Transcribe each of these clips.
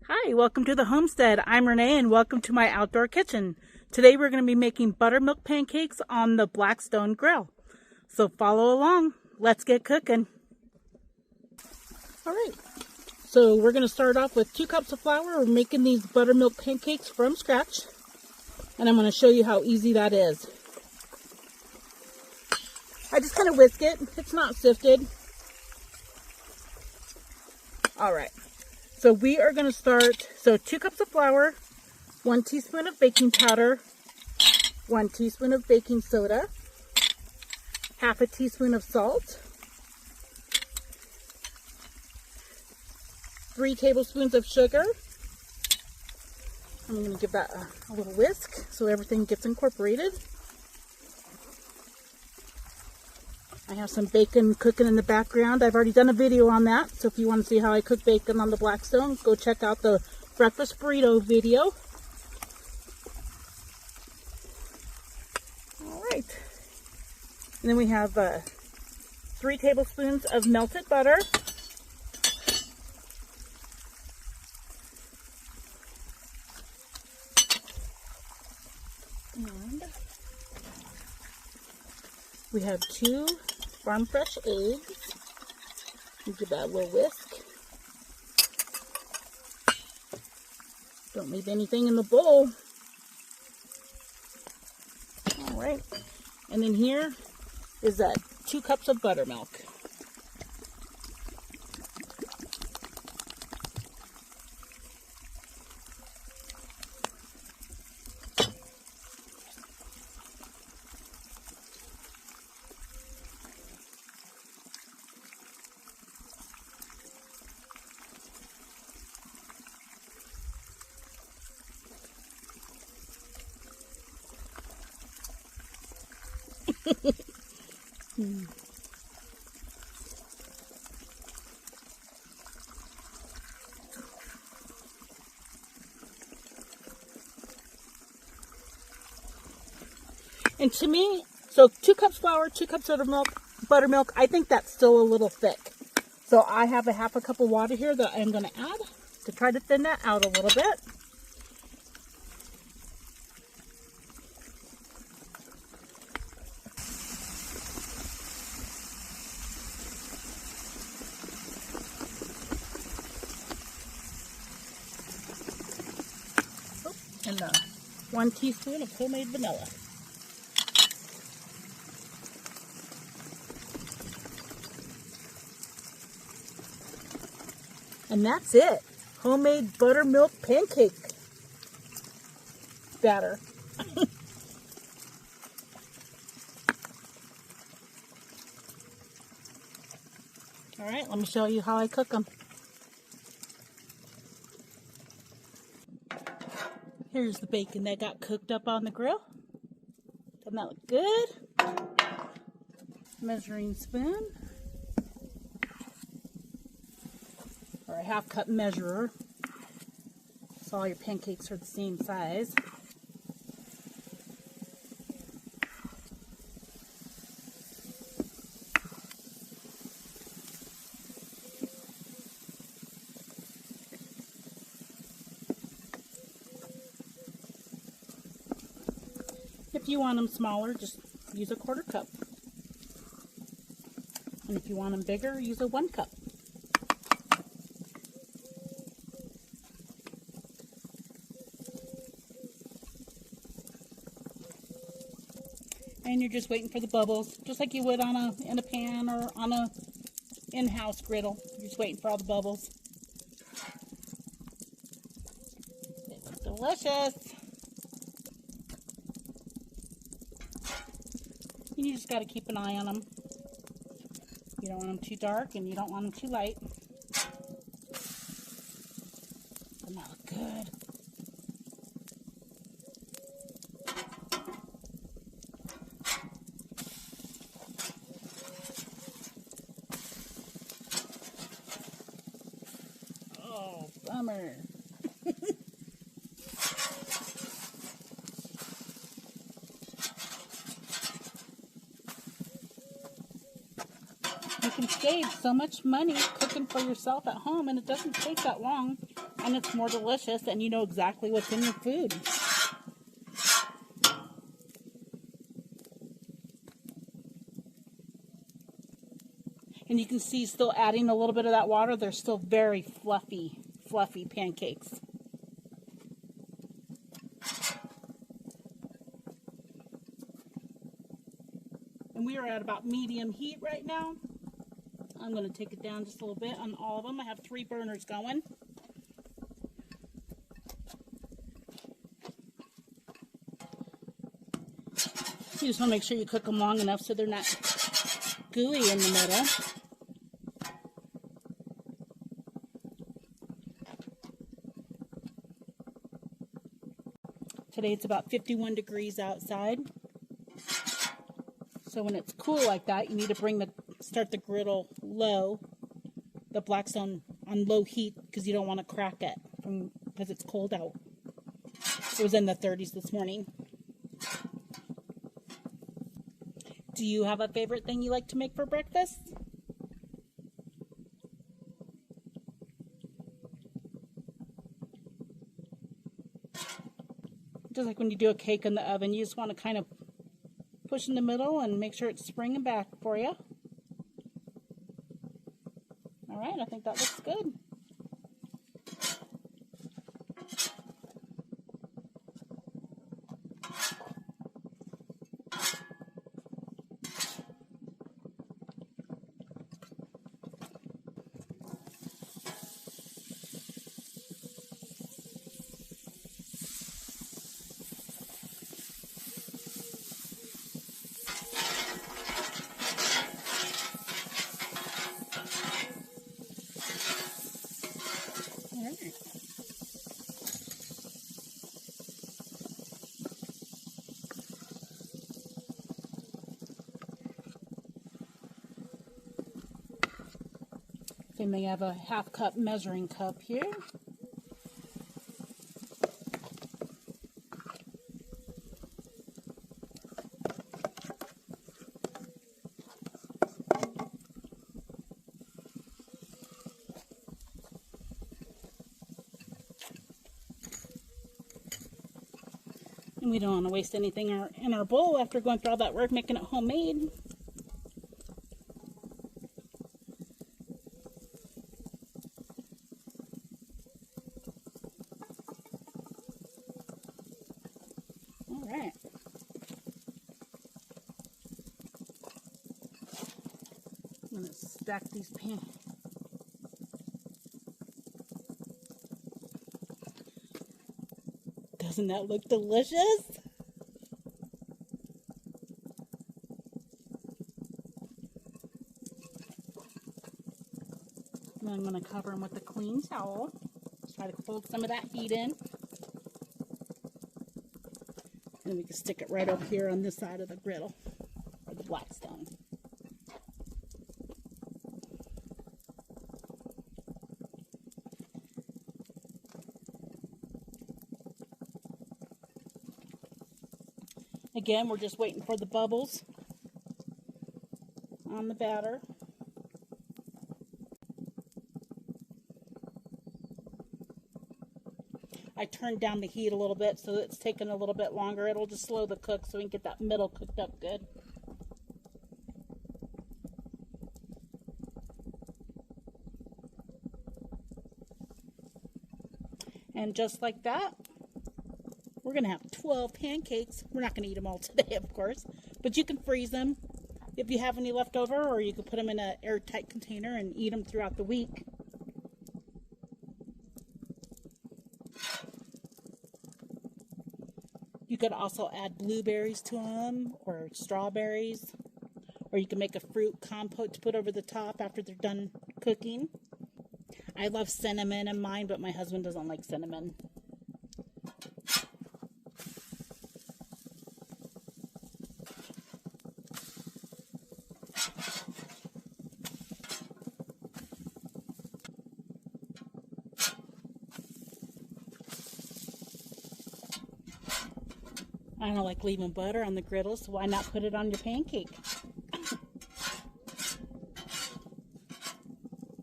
Hi, welcome to the homestead. I'm Renee and welcome to my outdoor kitchen. Today we're going to be making buttermilk pancakes on the Blackstone grill. So follow along. Let's get cooking. Alright, so we're going to start off with 2 cups of flour. We're making these buttermilk pancakes from scratch. And I'm going to show you how easy that is. I just kind of whisk it. It's not sifted. Alright. So we are going to start, 2 cups of flour, 1 teaspoon of baking powder, 1 teaspoon of baking soda, half a teaspoon of salt, 3 tablespoons of sugar. I'm going to give that a little whisk so everything gets incorporated. I have some bacon cooking in the background. I've already done a video on that, so if you want to see how I cook bacon on the Blackstone, go check out the breakfast burrito video. Alright. And then we have 3 tablespoons of melted butter. And we have 2 farm fresh eggs. Give that a little whisk. Don't leave anything in the bowl. Alright. And then here is 2 cups of buttermilk. And to me, 2 cups flour, 2 cups of buttermilk, I think that's still a little thick. So I have a half a cup of water here that I'm going to add to try to thin that out a little bit. And 1 teaspoon of homemade vanilla. And that's it. Homemade buttermilk pancake batter. Alright, let me show you how I cook them. Here's the bacon that got cooked up on the grill. Doesn't that look good? Measuring spoon. Or a half cup measurer. So all your pancakes are the same size. If you want them smaller, just use a 1/4 cup. And if you want them bigger, use a 1 cup. And you're just waiting for the bubbles, just like you would in a pan or on a in-house griddle. You're just waiting for all the bubbles. They look delicious. And you just got to keep an eye on them. You don't want them too dark and you don't want them too light. They look good. Oh, bummer. You can save so much money cooking for yourself at home, and it doesn't take that long And it's more delicious, and you know exactly what's in your food. And you can see still adding a little bit of that water, they're still very fluffy pancakes. And we are at about medium heat right now. I'm going to take it down just a little bit on all of them. I have 3 burners going. You just want to make sure you cook them long enough so they're not gooey in the middle. Today it's about 51 degrees outside. So when it's cool like that, you need to start the griddle low, the Blackstone on low heat, because you don't want to crack it because it's cold out. It was in the 30s this morning. Do you have a favorite thing you like to make for breakfast? Just like when you do a cake in the oven, you just want to kind of push in the middle and make sure it's springing back for you. All right, I think that looks good. Then we have a 1/2 cup measuring cup here. And we don't want to waste anything in our bowl after going through all that work making it homemade. All right. I'm going to stack these pancakes. Doesn't that look delicious? And I'm going to cover them with a clean towel. Try to hold some of that heat in. And we can stick it right over here on this side of the griddle, or the Blackstone. Again, we're just waiting for the bubbles on the batter. I turned down the heat a little bit so it's taking a little bit longer. It'll just slow the cook so we can get that middle cooked up good. And just like that, we're going to have 12 pancakes. We're not going to eat them all today, of course, but you can freeze them if you have any left over, or you can put them in an airtight container and eat them throughout the week. You could also add blueberries to them, or strawberries, or you can make a fruit compote to put over the top after they're done cooking. I love cinnamon in mine, but my husband doesn't like cinnamon. I don't like leaving butter on the griddle, so why not put it on your pancake?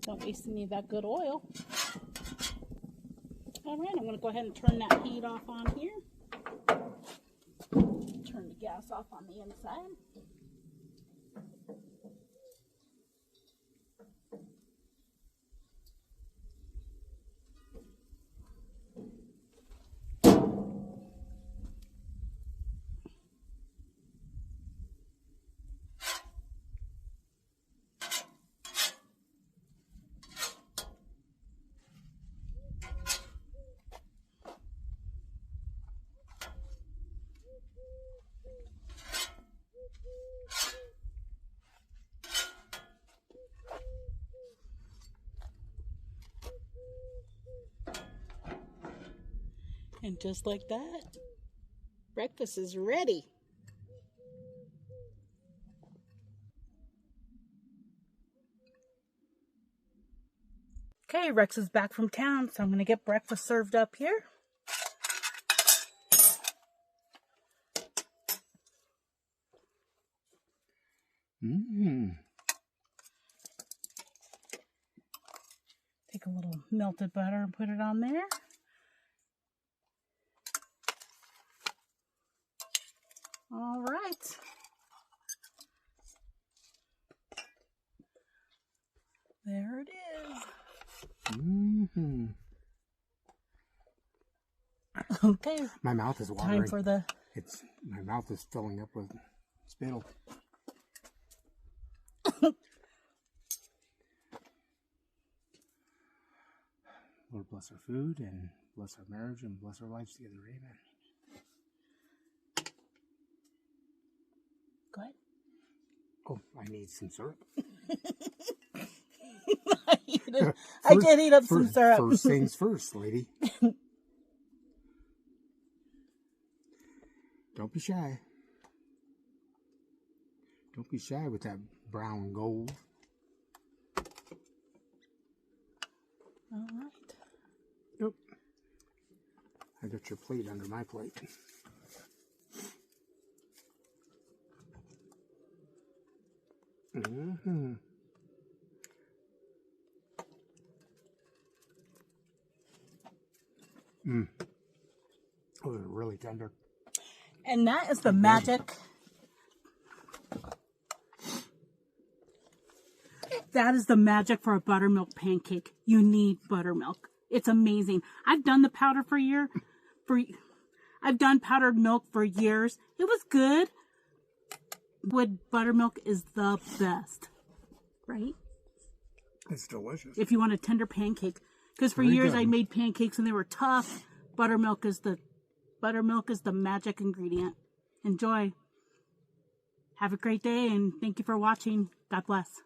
Don't waste any of that good oil. All right, I'm going to go ahead and turn that heat off on here. Turn the gas off on the inside. And just like that, breakfast is ready. Okay, Rex is back from town, so I'm going to get breakfast served up here. Take a little melted butter and put it on there. All right. There it is. Okay. My mouth is watering. Time for the... My mouth is filling up with spittle. Lord bless our food and bless our marriage and bless our lives together. Amen. Go ahead. Oh, I need some syrup. I did eat up some syrup. First things first, lady. Don't be shy. Don't be shy with that brown gold. All right. Nope. I got your plate under my plate. Oh, they're really tender. And that is the magic. That is the magic for a buttermilk pancake. You need buttermilk. It's amazing. I've done the powder I've done powdered milk for years. It was good. Wood buttermilk is the best, right? It's delicious. If you want a tender pancake, because for years I made pancakes and they were tough. Buttermilk is the magic ingredient. Enjoy. Have a great day and thank you for watching. God bless.